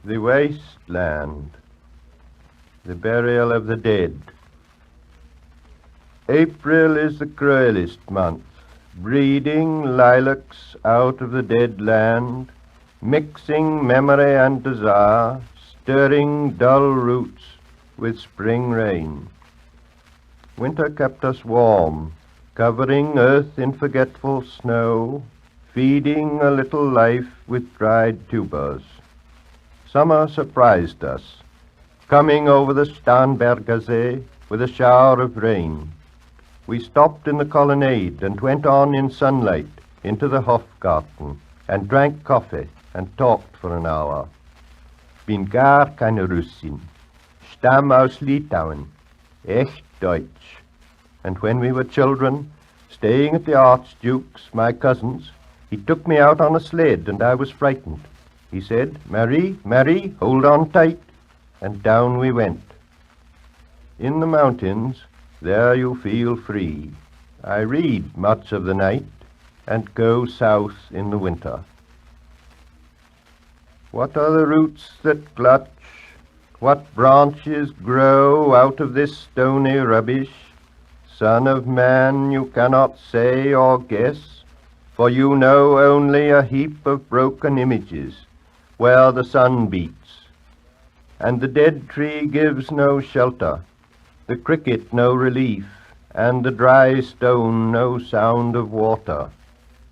The Wasteland, the Burial of the Dead. April is the cruelest month, breeding lilacs out of the dead land, mixing memory and desire, stirring dull roots with spring rain. Winter kept us warm, covering earth in forgetful snow, feeding a little life with dried tubers. Summer surprised us, coming over the Starnbergersee with a shower of rain. We stopped in the colonnade and went on in sunlight into the Hofgarten and drank coffee and talked for an hour. Bin gar keine Russin, Stamm aus Litauen, echt Deutsch. And when we were children, staying at the Archduke's, my cousin's, he took me out on a sled and I was frightened. He said, Marie, Marie, hold on tight, and down we went. In the mountains, there you feel free. I read much of the night and go south in the winter. What are the roots that clutch? What branches grow out of this stony rubbish? Son of man, you cannot say or guess, for you know only a heap of broken images, where the sun beats, and the dead tree gives no shelter, the cricket no relief, and the dry stone no sound of water.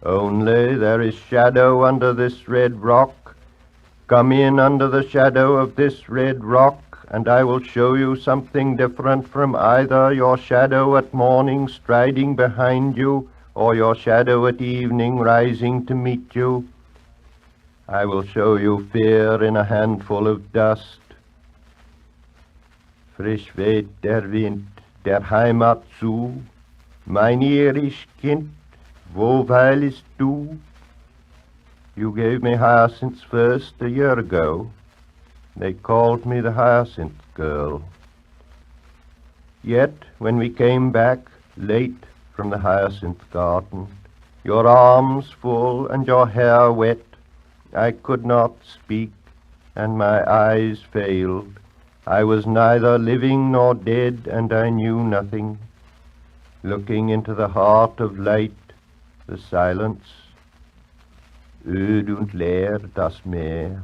Only there is shadow under this red rock. Come in under the shadow of this red rock, and I will show you something different from either your shadow at morning striding behind you, or your shadow at evening rising to meet you. I will show you fear in a handful of dust. Frisch weht der Wind der Heimat zu. Mein irisch Kind, wo weilest du? You gave me hyacinths first a year ago. They called me the Hyacinth Girl. Yet, when we came back late from the hyacinth garden, your arms full and your hair wet, I could not speak, and my eyes failed. I was neither living nor dead, and I knew nothing. Looking into the heart of light, the silence, öd und leer das Meer.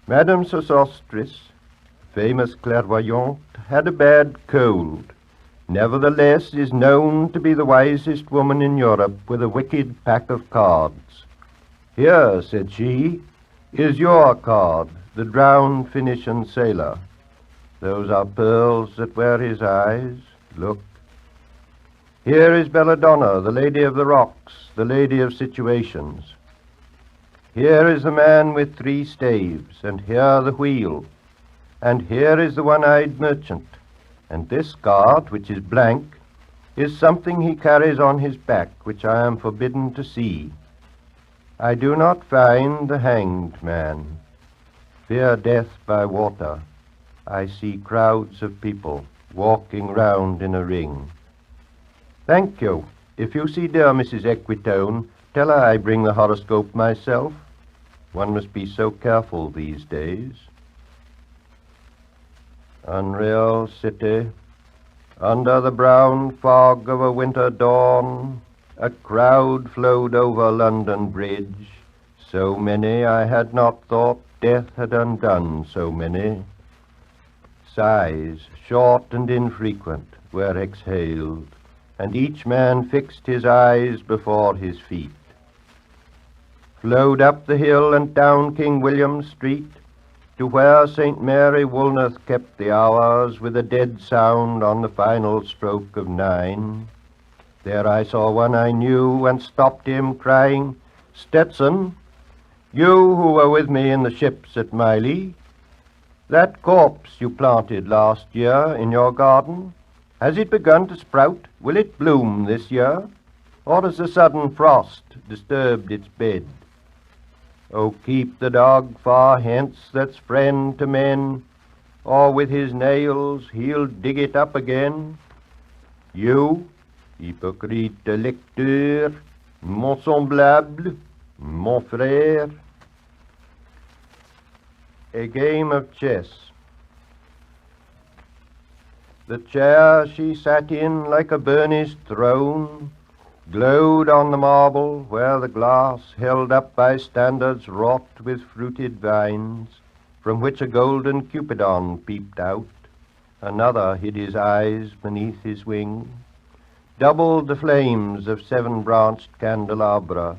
Madame Sosostris, famous clairvoyante, had a bad cold. Nevertheless is known to be the wisest woman in Europe with a wicked pack of cards. Here, said she, is your card, the drowned Phoenician sailor. Those are pearls that were his eyes. Look. Here is Belladonna, the lady of the rocks, the lady of situations. Here is the man with 3 staves, and here the wheel. And here is the one-eyed merchant. And this card, which is blank, is something he carries on his back, which I am forbidden to see. I do not find the hanged man. Fear death by water. I see crowds of people walking round in a ring. Thank you. If you see dear Mrs. Equitone, tell her I bring the horoscope myself. One must be so careful these days. Unreal city, under the brown fog of a winter dawn, a crowd flowed over London Bridge. So many I had not thought death had undone so many. Sighs, short and infrequent, were exhaled, and each man fixed his eyes before his feet. Flowed up the hill and down King William Street, to where St. Mary Woolnoth kept the hours with a dead sound on the final stroke of 9. There I saw one I knew and stopped him, crying, Stetson, you who were with me in the ships at Miley, that corpse you planted last year in your garden, has it begun to sprout? Will it bloom this year? Or has a sudden frost disturbed its bed? Oh, keep the dog far hence that's friend to men, or with his nails he'll dig it up again. You, hypocrite lecteur, mon semblable, mon frère. A game of chess. The chair she sat in like a burnished throne glowed on the marble where the glass held up by standards wrought with fruited vines, from which a golden Cupidon peeped out. Another hid his eyes beneath his wing. Doubled the flames of seven-branched candelabra,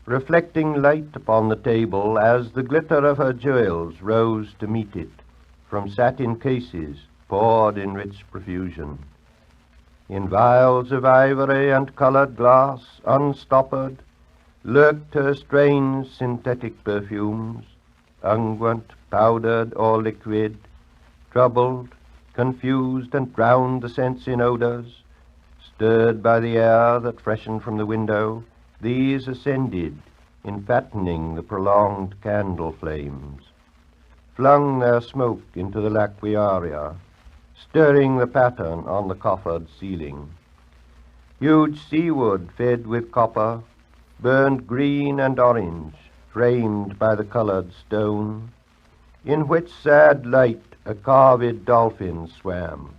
reflecting light upon the table as the glitter of her jewels rose to meet it from satin cases poured in rich profusion. In vials of ivory and colored glass, unstoppered, lurked her strange synthetic perfumes, unguent, powdered or liquid, troubled, confused and drowned the sense in odors. Stirred by the air that freshened from the window, these ascended, enfattening the prolonged candle flames, flung their smoke into the laquiaria, stirring the pattern on the coffered ceiling. Huge seawood fed with copper, burned green and orange, framed by the colored stone, in which sad light a carved dolphin swam.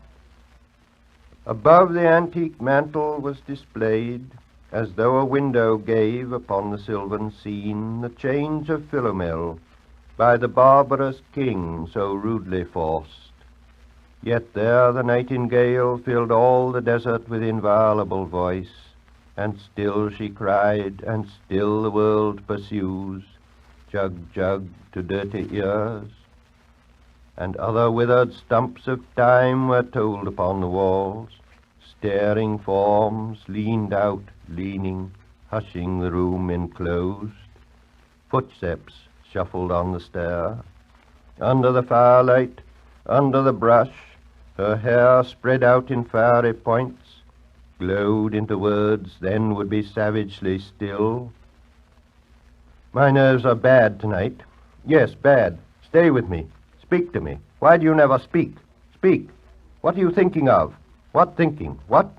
Above the antique mantel was displayed, as though a window gave upon the sylvan scene, the change of Philomel by the barbarous king so rudely forced. Yet there the nightingale filled all the desert with inviolable voice, and still she cried, and still the world pursues, jug, jug, to dirty ears. And other withered stumps of time were told upon the walls. Staring forms leaned out, leaning, hushing the room enclosed. Footsteps shuffled on the stair. Under the firelight, under the brush, her hair spread out in fiery points, glowed into words, then would be savagely still. My nerves are bad tonight. Yes, bad. Stay with me. Speak to me. Why do you never speak? Speak. What are you thinking of? What thinking? What?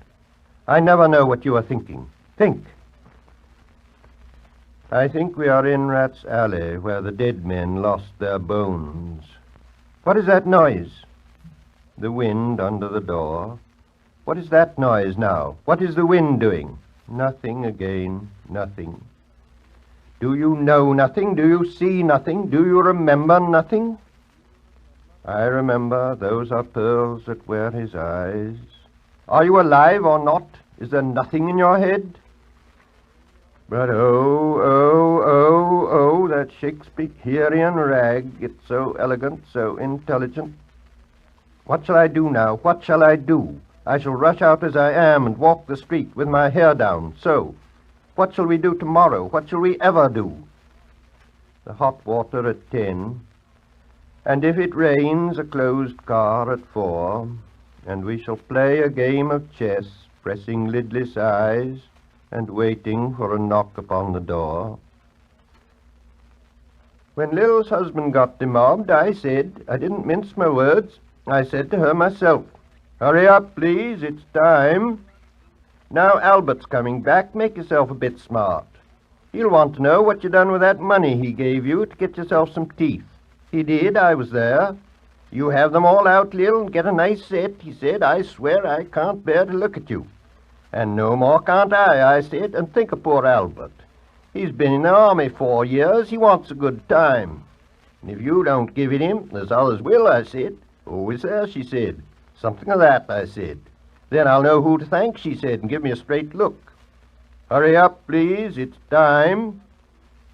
I never know what you are thinking. Think. I think we are in Rat's Alley, where the dead men lost their bones. What is that noise? The wind under the door. What is that noise now? What is the wind doing? Nothing again, nothing. Do you know nothing? Do you see nothing? Do you remember nothing? I remember, those are pearls that wear his eyes. Are you alive or not? Is there nothing in your head? But oh, that Shakespearean rag, it's so elegant, so intelligent. What shall I do now? What shall I do? I shall rush out as I am and walk the street with my hair down, so. What shall we do tomorrow? What shall we ever do? The hot water at 10, and if it rains, a closed car at 4, and we shall play a game of chess, pressing lidless eyes and waiting for a knock upon the door. When Lil's husband got demobbed, I didn't mince my words, I said to her myself, "Hurry up, please, it's time. Now Albert's coming back, make yourself a bit smart. He'll want to know what you done with that money he gave you to get yourself some teeth." He did, I was there. "You have them all out, Lil, and get a nice set," he said. "I swear I can't bear to look at you." "And no more can't I said, "and think of poor Albert. He's been in the army 4 years, he wants a good time. And if you don't give it him, there's others will," I said. "Oh, is there?" she said. "Something of that," I said. "Then I'll know who to thank," she said, and give me a straight look. "Hurry up, please, it's time.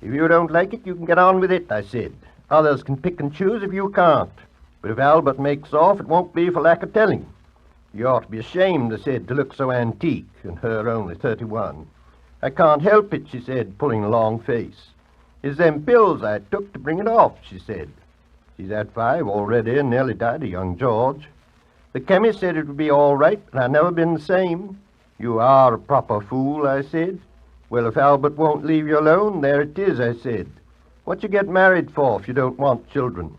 If you don't like it, you can get on with it," I said. "Others can pick and choose if you can't. But if Albert makes off, it won't be for lack of telling. You ought to be ashamed," I said, "to look so antique, and her only 31. "I can't help it," she said, pulling a long face. "It's them pills I took to bring it off," she said. She's had 5 already and nearly died of young George. "The chemist said it would be all right, and I've never been the same." "You are a proper fool," I said. "Well, if Albert won't leave you alone, there it is," I said. "What you get married for if you don't want children?"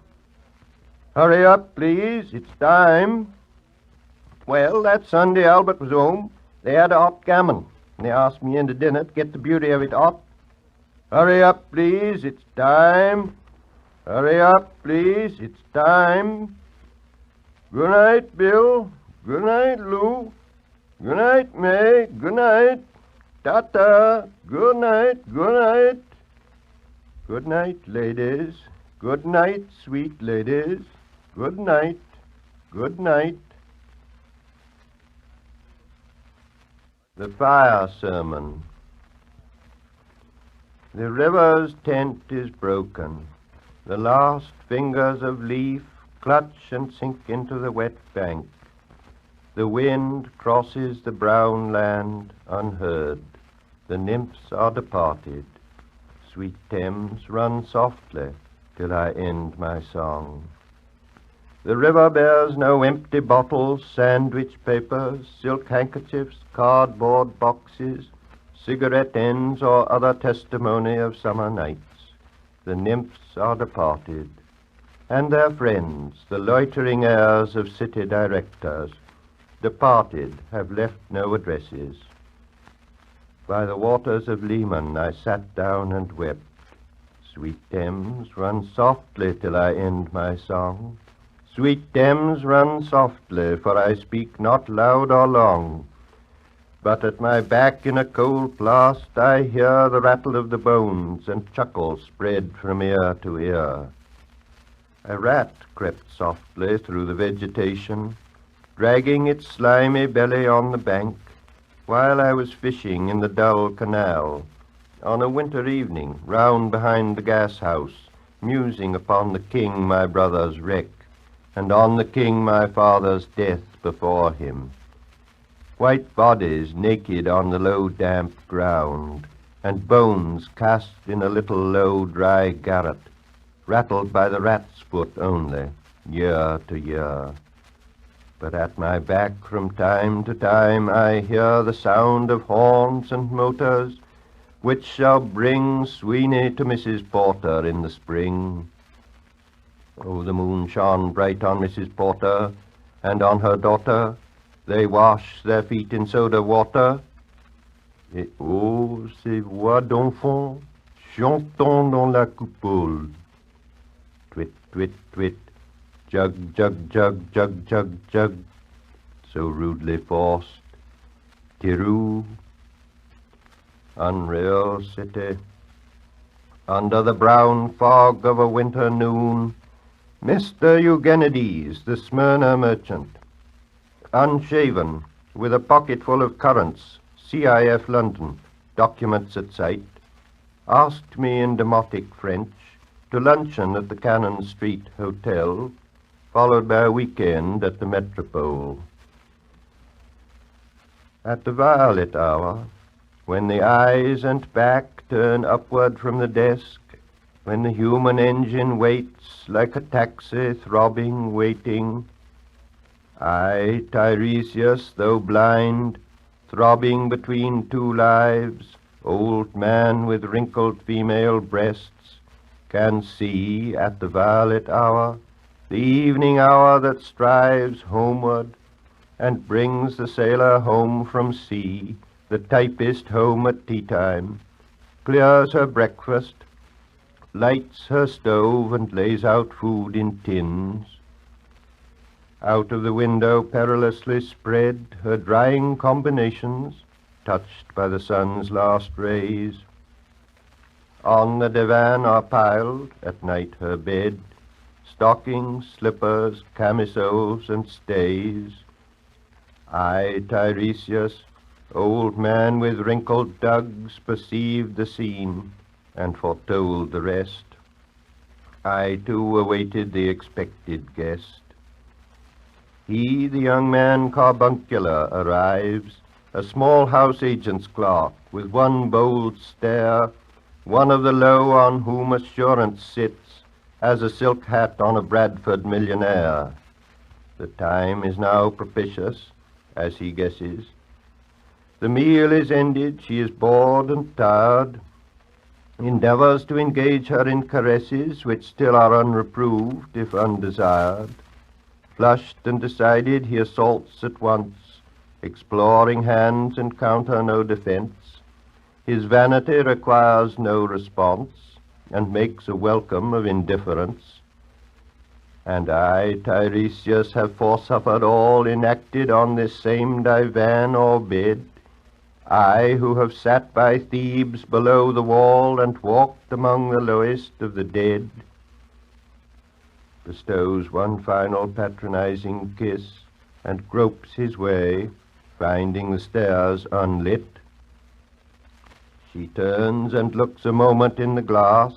"Hurry up, please, it's time." Well, that Sunday Albert was home. They had a hot gammon, and they asked me in to dinner to get the beauty of it hot. "Hurry up, please, it's time." Hurry up, please. It's time. Good night, Bill. Good night, Lou. Good night, May. Good night. Ta-ta. Good night. Good night. Good night, ladies. Good night, sweet ladies. Good night. Good night. The Fire Sermon. The river's tent is broken. The last fingers of leaf clutch and sink into the wet bank. The wind crosses the brown land unheard. The nymphs are departed. Sweet Thames, run softly till I end my song. The river bears no empty bottles, sandwich papers, silk handkerchiefs, cardboard boxes, cigarette ends, or other testimony of summer nights. The nymphs are departed, and their friends, the loitering heirs of city directors, departed, have left no addresses. By the waters of Leman I sat down and wept. Sweet Thames, run softly till I end my song. Sweet Thames, run softly, for I speak not loud or long. But at my back in a cold blast I hear the rattle of the bones, and chuckle spread from ear to ear. A rat crept softly through the vegetation, dragging its slimy belly on the bank, while I was fishing in the dull canal, on a winter evening, round behind the gas-house, musing upon the king my brother's wreck, and on the king my father's death before him. White bodies naked on the low damp ground, and bones cast in a little low dry garret, rattled by the rat's foot only, year to year. But at my back from time to time I hear the sound of horns and motors, which shall bring Sweeney to Mrs. Porter in the spring. Oh, the moon shone bright on Mrs. Porter, and on her daughter. They wash their feet in soda water. Et oh, ces voix d'enfants chantant dans la coupole. Twit, twit, twit. Jug, jug, jug, jug, jug, jug, so rudely forced. Tiroo, unreal city. Under the brown fog of a winter noon, Mr. Eugenides, the Smyrna merchant, unshaven, with a pocket full of currants, CIF London, documents at sight, asked me in demotic French to luncheon at the Cannon Street Hotel, followed by a weekend at the Metropole. At the violet hour, when the eyes and back turn upward from the desk, when the human engine waits like a taxi throbbing, waiting, I, Tiresias, though blind, throbbing between two lives, old man with wrinkled female breasts, can see at the violet hour, the evening hour that strives homeward and brings the sailor home from sea, the typist home at tea-time, clears her breakfast, lights her stove and lays out food in tins. Out of the window perilously spread her drying combinations, touched by the sun's last rays. On the divan are piled, at night her bed, stockings, slippers, camisoles, and stays. I, Tiresias, old man with wrinkled dugs, perceived the scene and foretold the rest. I, too, awaited the expected guest. He, the young man carbuncular, arrives, a small house agent's clerk, with one bold stare, one of the low on whom assurance sits, as a silk hat on a Bradford millionaire. The time is now propitious, as he guesses. The meal is ended, she is bored and tired, endeavors to engage her in caresses which still are unreproved, if undesired. Flushed and decided, he assaults at once, exploring hands encounter no defense. His vanity requires no response. and makes a welcome of indifference. And I, Tiresias, have forsuffered all enacted on this same divan or bed, I who have sat by Thebes below the wall and walked among the lowest of the dead, bestows one final patronizing kiss and gropes his way, finding the stairs unlit. She turns and looks a moment in the glass,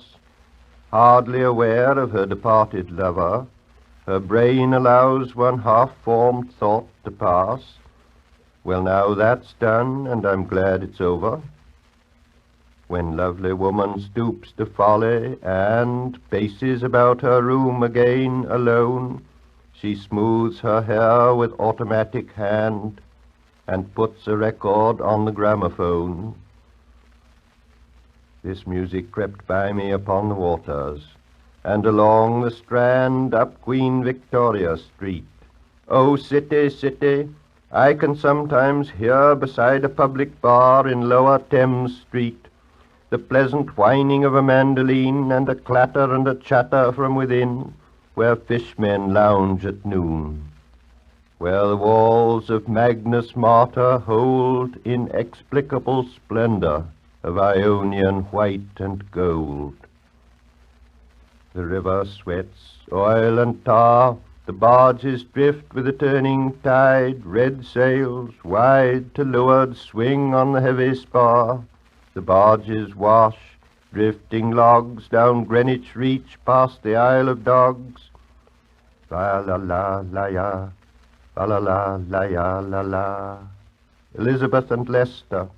hardly aware of her departed lover. Her brain allows one half-formed thought to pass. Well, now that's done, and I'm glad it's over. When lovely woman stoops to folly and paces about her room again alone, she smooths her hair with automatic hand and puts a record on the gramophone. This music crept by me upon the waters, and along the Strand up Queen Victoria Street. Oh, city, city, I can sometimes hear beside a public bar in Lower Thames Street the pleasant whining of a mandolin and a clatter and a chatter from within, where fishmen lounge at noon, where the walls of Magnus Martyr hold inexplicable splendor of Ionian white and gold. The river sweats oil and tar, the barges drift with the turning tide, red sails, wide to leeward, swing on the heavy spar. The barges wash, drifting logs, down Greenwich Reach past the Isle of Dogs. La-la-la-la-ya, la-la-la-la-ya-la-la. Elizabeth and Leicester.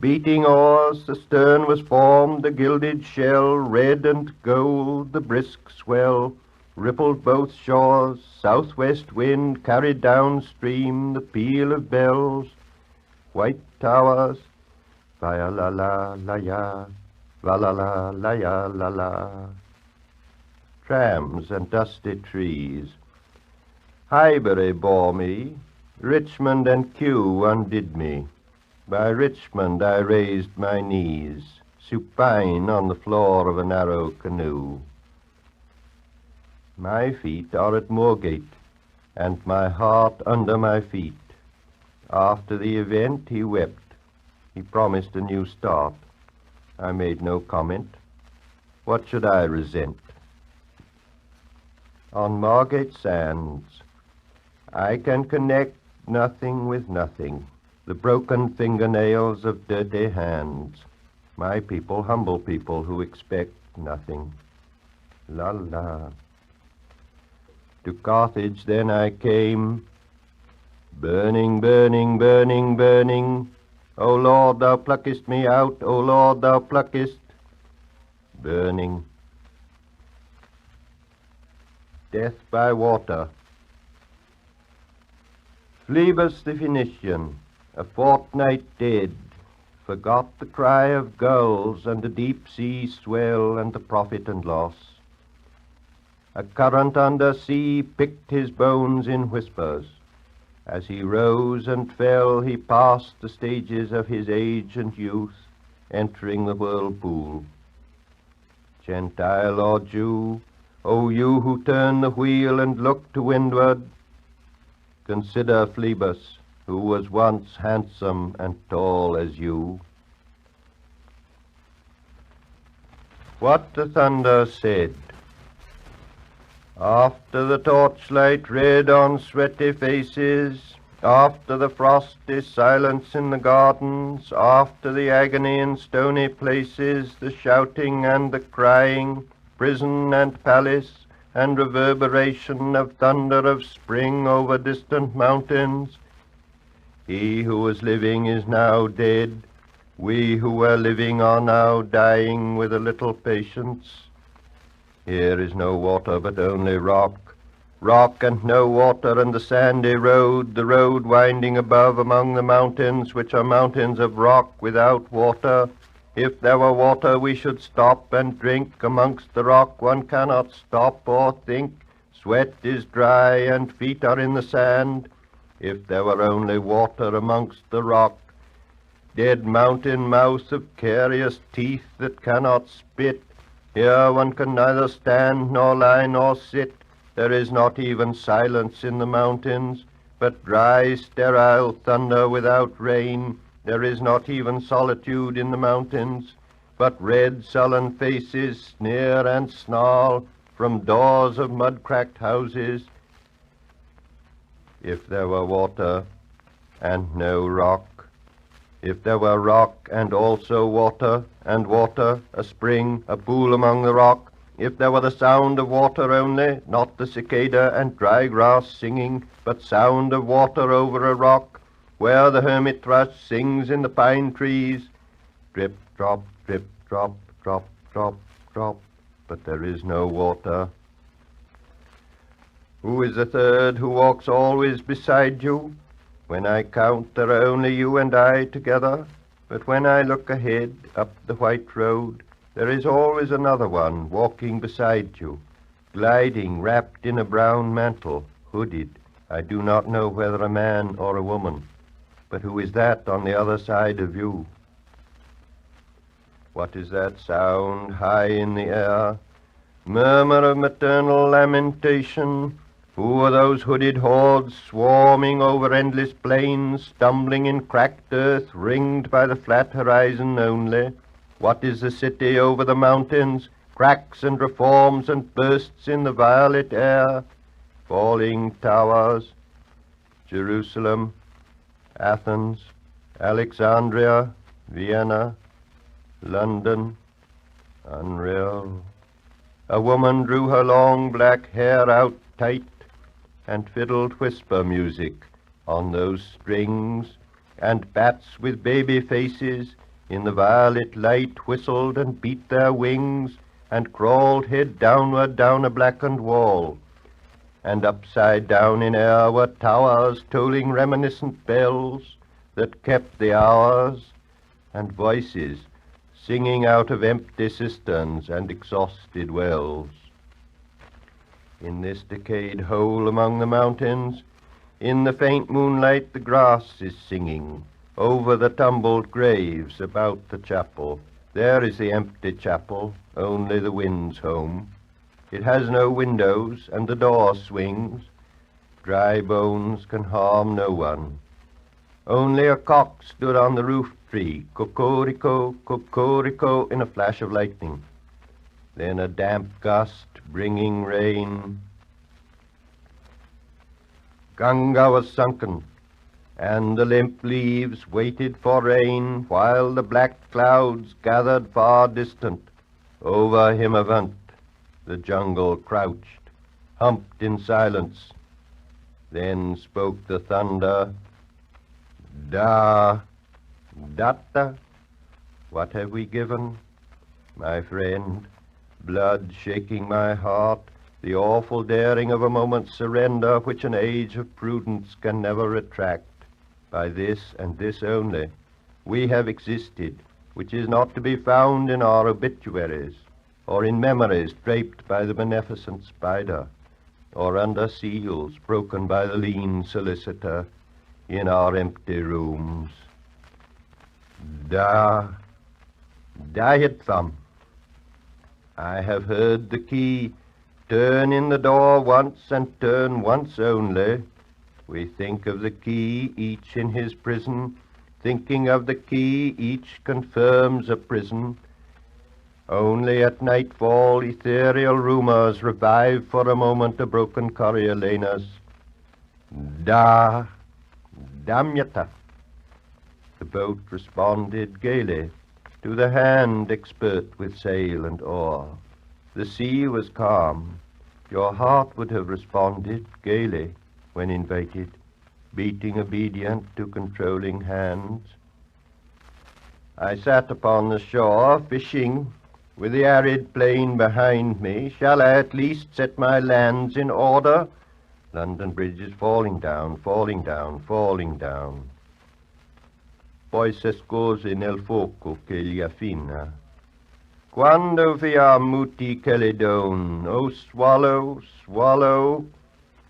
Beating oars, the stern was formed, the gilded shell, red and gold, the brisk swell, rippled both shores, southwest wind carried downstream the peal of bells, white towers, va-la-la-la-ya, va-la-la-la-ya-la-la. Trams and dusty trees. Highbury bore me, Richmond and Kew undid me. By Richmond I raised my knees, supine on the floor of a narrow canoe. My feet are at Moorgate, and my heart under my feet. After the event he wept. He promised a new start. I made no comment. What should I resent? On Margate sands, I can connect nothing with nothing. The broken fingernails of dirty hands. My people, humble people who expect nothing. La la. To Carthage then I came, burning, burning, burning, burning. O Lord, thou pluckest me out, O Lord, thou pluckest, burning. Death by water. Phlebas the Phoenician, a fortnight dead, forgot the cry of gulls and the deep sea swell and the profit and loss. A current under sea picked his bones in whispers. As he rose and fell, he passed the stages of his age and youth, entering the whirlpool. Gentile or Jew, O you who turn the wheel and look to windward, consider Phlebas, who was once handsome and tall as you. What the thunder said. After the torchlight red on sweaty faces, after the frosty silence in the gardens, after the agony in stony places, the shouting and the crying, prison and palace, and reverberation of thunder of spring over distant mountains, he who was living is now dead. We who were living are now dying with a little patience. Here is no water, but only rock. Rock and no water, and the sandy road, the road winding above among the mountains, which are mountains of rock without water. If there were water, we should stop and drink. Amongst the rock one cannot stop or think. Sweat is dry, and feet are in the sand. If there were only water amongst the rock, dead mountain mouth of carious teeth that cannot spit, Here one can neither stand nor lie nor sit. There is not even silence in the mountains, but dry, sterile thunder without rain. There is not even solitude in the mountains, but red, sullen faces sneer and snarl from doors of mud-cracked houses. If there were water and no rock, if there were rock and also water, and water, a spring, a pool among the rock, if there were the sound of water only, not the cicada and dry grass singing, but sound of water over a rock, where the hermit thrush sings in the pine trees, drip, drop, drip, drop, drop, drop, drop, but there is no water. Who is the third who walks always beside you? When I count, there are only you and I together, but when I look ahead, up the white road, there is always another one walking beside you, gliding, wrapped in a brown mantle, hooded. I do not know whether a man or a woman, but who is that on the other side of you? What is that sound high in the air? Murmur of maternal lamentation. Who are those hooded hordes swarming over endless plains, stumbling in cracked earth, ringed by the flat horizon only? What is the city over the mountains? Cracks and reforms and bursts in the violet air. Falling towers. Jerusalem, Athens, Alexandria, Vienna, London. Unreal. A woman drew her long black hair out tight and fiddled whisper music on those strings, and bats with baby faces in the violet light whistled and beat their wings and crawled head downward down a blackened wall, and upside down in air were towers tolling reminiscent bells that kept the hours, and voices singing out of empty cisterns and exhausted wells. In this decayed hole among the mountains, in the faint moonlight the grass is singing over the tumbled graves about the chapel. There is the empty chapel, only the wind's home. It has no windows, and the door swings. Dry bones can harm no one. Only a cock stood on the roof tree, cocorico, in a flash of lightning. Then a damp gust bringing rain. Ganga was sunken, and the limp leaves waited for rain, while the black clouds gathered far distant. Over Himavant the jungle crouched, humped in silence. Then spoke the thunder, Da, Datta, what have we given, my friend? Blood shaking my heart, the awful daring of a moment's surrender which an age of prudence can never retract. By this and this only we have existed, which is not to be found in our obituaries, or in memories draped by the beneficent spider, or under seals broken by the lean solicitor in our empty rooms. Dahitvam. I have heard the key turn in the door once and turn once only. We think of the key, each in his prison. Thinking of the key, each confirms a prison. Only at nightfall ethereal rumors revive for a moment a broken Coriolanus. Damyata. The boat responded gaily to the hand expert with sail and oar. The sea was calm. Your heart would have responded gaily when invited, beating obedient to controlling hands. I sat upon the shore, fishing, with the arid plain behind me. Shall I at least set my lands in order? London Bridge is falling down, falling down, falling down. Poi s'escose nel fuoco che gli affina. Quando via muti Caledon, oh swallow, swallow,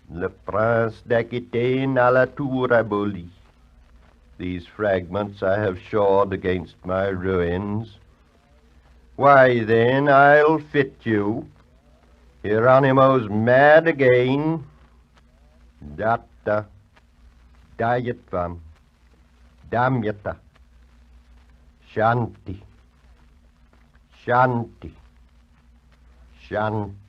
le prince d'Aquitaine à la tour abolie. These fragments I have shored against my ruins. Why, then I'll fit you. Hieronymo's mad again. Datta, Dayatvam, Damyata, Shanti, Shanti, Shanti.